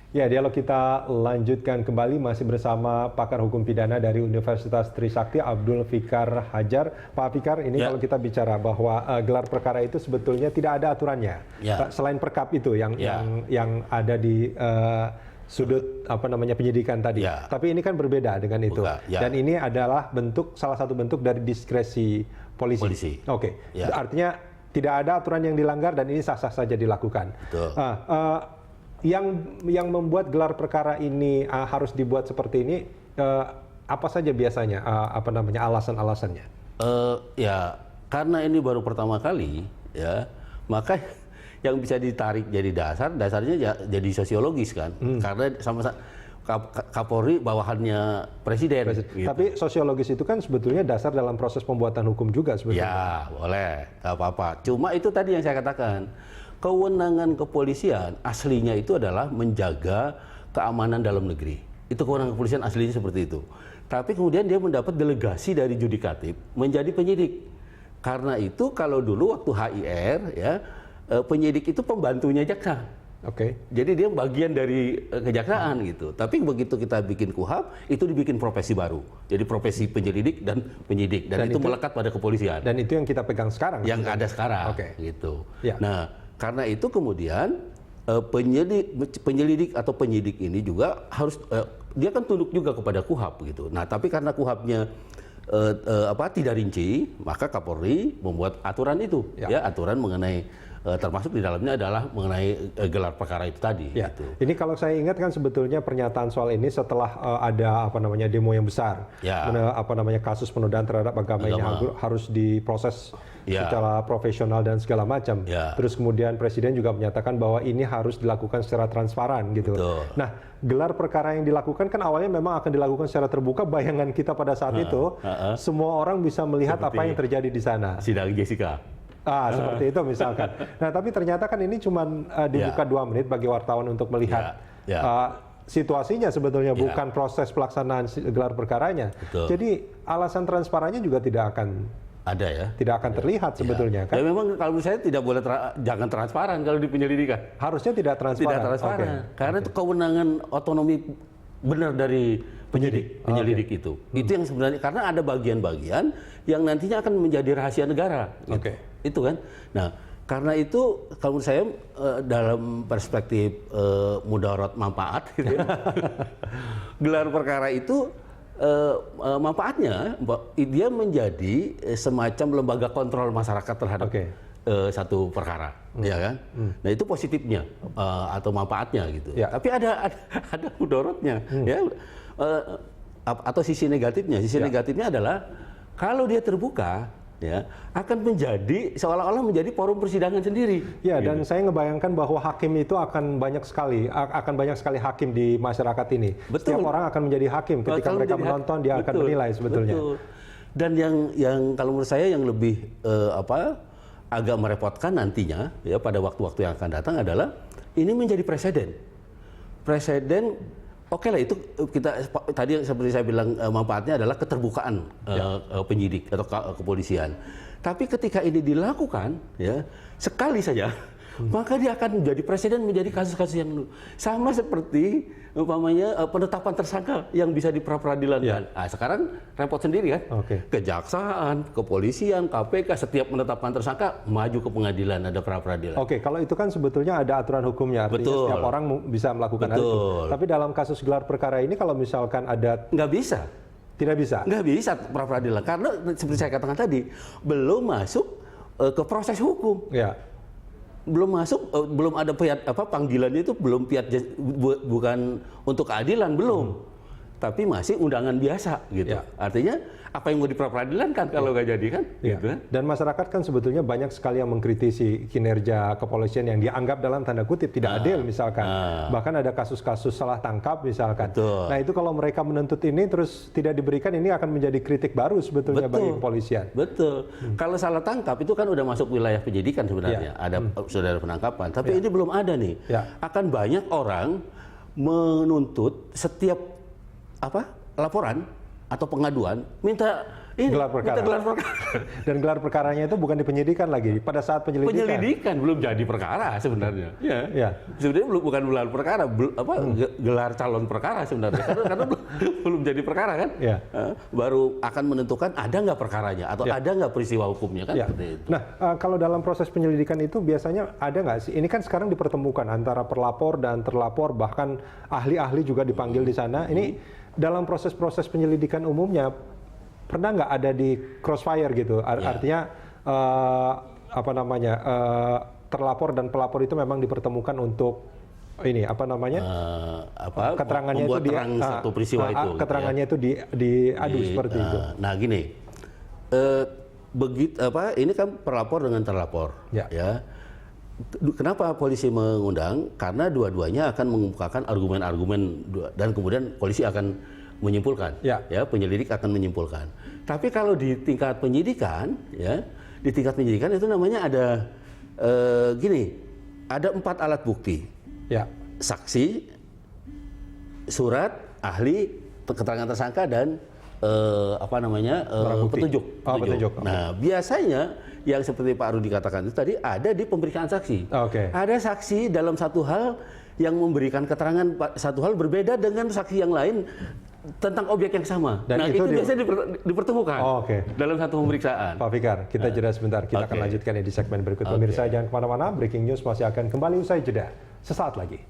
Ya, dialog kita lanjutkan kembali masih bersama pakar hukum pidana dari Universitas Trisakti, Abdul Fikar Hajar. Pak Fikar, ini kalau kita bicara bahwa gelar perkara itu sebetulnya tidak ada aturannya. Selain perkap itu yang ada di sudut penyidikan tadi. Tapi ini kan berbeda dengan itu. Dan ini adalah salah satu bentuk dari diskresi polisi. Oke. Artinya tidak ada aturan yang dilanggar dan ini sah-sah saja dilakukan. Yang membuat gelar perkara ini harus dibuat seperti ini, apa saja biasanya alasan-alasannya? Ya, karena ini baru pertama kali, ya, maka yang bisa ditarik jadi dasarnya jadi sosiologis kan, karena sama-sama Kapolri bawahannya presiden. Gitu. Tapi sosiologis itu kan sebetulnya dasar dalam proses pembuatan hukum juga sebetulnya. Ya, boleh, nggak apa-apa. Cuma itu tadi yang saya katakan. Kewenangan kepolisian aslinya itu adalah menjaga keamanan dalam negeri. Itu kewenangan kepolisian aslinya seperti itu. Tapi kemudian dia mendapat delegasi dari judikatif menjadi penyidik. Karena itu kalau dulu waktu HIR ya, penyidik itu pembantunya jaksa. Jadi dia bagian dari kejaksaan gitu. Tapi begitu kita bikin KUHAP, itu dibikin profesi baru. Jadi profesi penyelidik dan penyidik. Dan itu melekat pada kepolisian. Dan itu yang kita pegang sekarang. Yang ada sekarang. Gitu. Nah, karena itu kemudian penyelidik atau penyidik ini juga harus dia kan tunduk juga kepada KUHAP gitu. Nah, tapi karena KUHAP-nya tidak rinci, maka Kapolri membuat aturan itu, aturan mengenai termasuk di dalamnya adalah mengenai gelar perkara itu tadi. Gitu. Ini kalau saya ingat kan sebetulnya pernyataan soal ini setelah ada demo yang besar, kasus penodaan terhadap agama ini harus diproses secara profesional dan segala macam. Terus kemudian Presiden juga menyatakan bahwa ini harus dilakukan secara transparan gitu. Nah, gelar perkara yang dilakukan kan awalnya memang akan dilakukan secara terbuka. Bayangan kita pada saat itu semua orang bisa melihat apa yang terjadi di sana. Sidang Jessica. Seperti itu misalkan. Nah, tapi ternyata kan ini cuma dibuka 2 menit bagi wartawan untuk melihat situasinya sebetulnya, bukan proses pelaksanaan gelar perkaranya. Jadi alasan transparannya juga tidak akan ada ya, tidak akan terlihat sebetulnya kan. Ya memang kalau menurut saya tidak boleh jangan transparan kalau di penyelidikan. Harusnya tidak transparan. Tidak transparan. Karena itu kewenangan otonomi benar dari penyelidik itu. Itu yang sebenarnya, karena ada bagian-bagian yang nantinya akan menjadi rahasia negara. Gitu. Itu kan. Nah, karena itu kalau menurut saya dalam perspektif mudarat manfaat gitu ya, gelar perkara itu manfaatnya dia menjadi semacam lembaga kontrol masyarakat terhadap satu perkara, ya kan? Nah, itu positifnya atau manfaatnya gitu. Tapi ada mudaratnya, ya. Atau sisi negatifnya. Sisi negatifnya adalah kalau dia terbuka, ya, akan menjadi seolah-olah menjadi forum persidangan sendiri. Ya, dan saya ngebayangkan bahwa hakim itu akan banyak sekali hakim di masyarakat ini. Setiap orang akan menjadi hakim ketika mereka menonton, dia akan menilai sebetulnya. Dan yang kalau menurut saya yang lebih agak merepotkan nantinya ya pada waktu-waktu yang akan datang adalah ini menjadi presiden. Lah itu kita tadi seperti saya bilang manfaatnya adalah keterbukaan penyidik atau kepolisian. Tapi ketika ini dilakukan ya sekali saja, maka dia akan menjadi presiden menjadi kasus-kasus yang sama seperti umpamanya penetapan tersangka yang bisa di pra-peradilan kan. Nah, sekarang repot sendiri kan. Kejaksaan, kepolisian, KPK setiap penetapan tersangka maju ke pengadilan, ada pra-peradilan. Kalau itu kan sebetulnya ada aturan hukumnya, artinya setiap orang bisa melakukan hal itu. Tapi dalam kasus gelar perkara ini kalau misalkan ada nggak bisa. Tidak bisa? Nggak bisa pra-peradilan karena seperti saya katakan tadi belum masuk ke proses hukum. Belum masuk, belum ada panggilannya itu belum bukan untuk keadilan belum, tapi masih undangan biasa gitu. Artinya apa yang mau diperadilan kan kalau nggak jadi kan? Gitu kan? Dan masyarakat kan sebetulnya banyak sekali yang mengkritisi kinerja kepolisian yang dianggap dalam tanda kutip tidak adil misalkan. Bahkan ada kasus-kasus salah tangkap misalkan. Nah, itu kalau mereka menuntut ini terus tidak diberikan, ini akan menjadi kritik baru sebetulnya bagi kepolisian. Kalau salah tangkap itu kan udah masuk wilayah penyidikan sebenarnya. Sudah ada penangkapan. Tapi ini belum ada nih. Akan banyak orang menuntut setiap laporan atau pengaduan minta gelar perkara. Minta gelar perkara. Dan gelar perkaranya itu bukan di penyidikan lagi, pada saat penyelidikan. Penyelidikan belum jadi perkara sebenarnya. Ya. Ya. Sebenarnya bukan gelar perkara, gelar calon perkara sebenarnya. Karena belum jadi perkara kan. Ya. Baru akan menentukan ada nggak perkaranya atau ada nggak peristiwa hukumnya kan. Ya. Seperti itu. Nah, kalau dalam proses penyelidikan itu biasanya ada nggak sih? Ini kan sekarang dipertemukan antara pelapor dan terlapor, bahkan ahli-ahli juga dipanggil di sana. Ini dalam proses-proses penyelidikan umumnya pernah nggak ada di crossfire gitu? Artinya apa namanya terlapor dan pelapor itu memang dipertemukan untuk ini apa namanya keterangannya itu di satu peristiwa itu. Keterangannya itu diadu seperti itu. Nah gini, begitu ini kan pelapor dengan terlapor, ya. Kenapa polisi mengundang? Karena dua-duanya akan mengemukakan argumen-argumen dan kemudian polisi akan menyimpulkan, ya penyelidik akan menyimpulkan. Tapi kalau di tingkat penyidikan, itu namanya ada ada 4 alat bukti, saksi, surat, ahli, keterangan tersangka dan petunjuk. Petunjuk. Nah, biasanya yang seperti Pak Rudi katakan itu tadi ada di pemberitaan saksi. Ada saksi dalam satu hal yang memberikan keterangan satu hal berbeda dengan saksi yang lain tentang objek yang sama. Dan itu biasanya dipertemukan dalam satu pemeriksaan. Pak Fikar, kita jeda sebentar. Kita akan lanjutkan di segmen berikut. Pemirsa jangan kemana-mana. Breaking News masih akan kembali usai jeda sesaat lagi.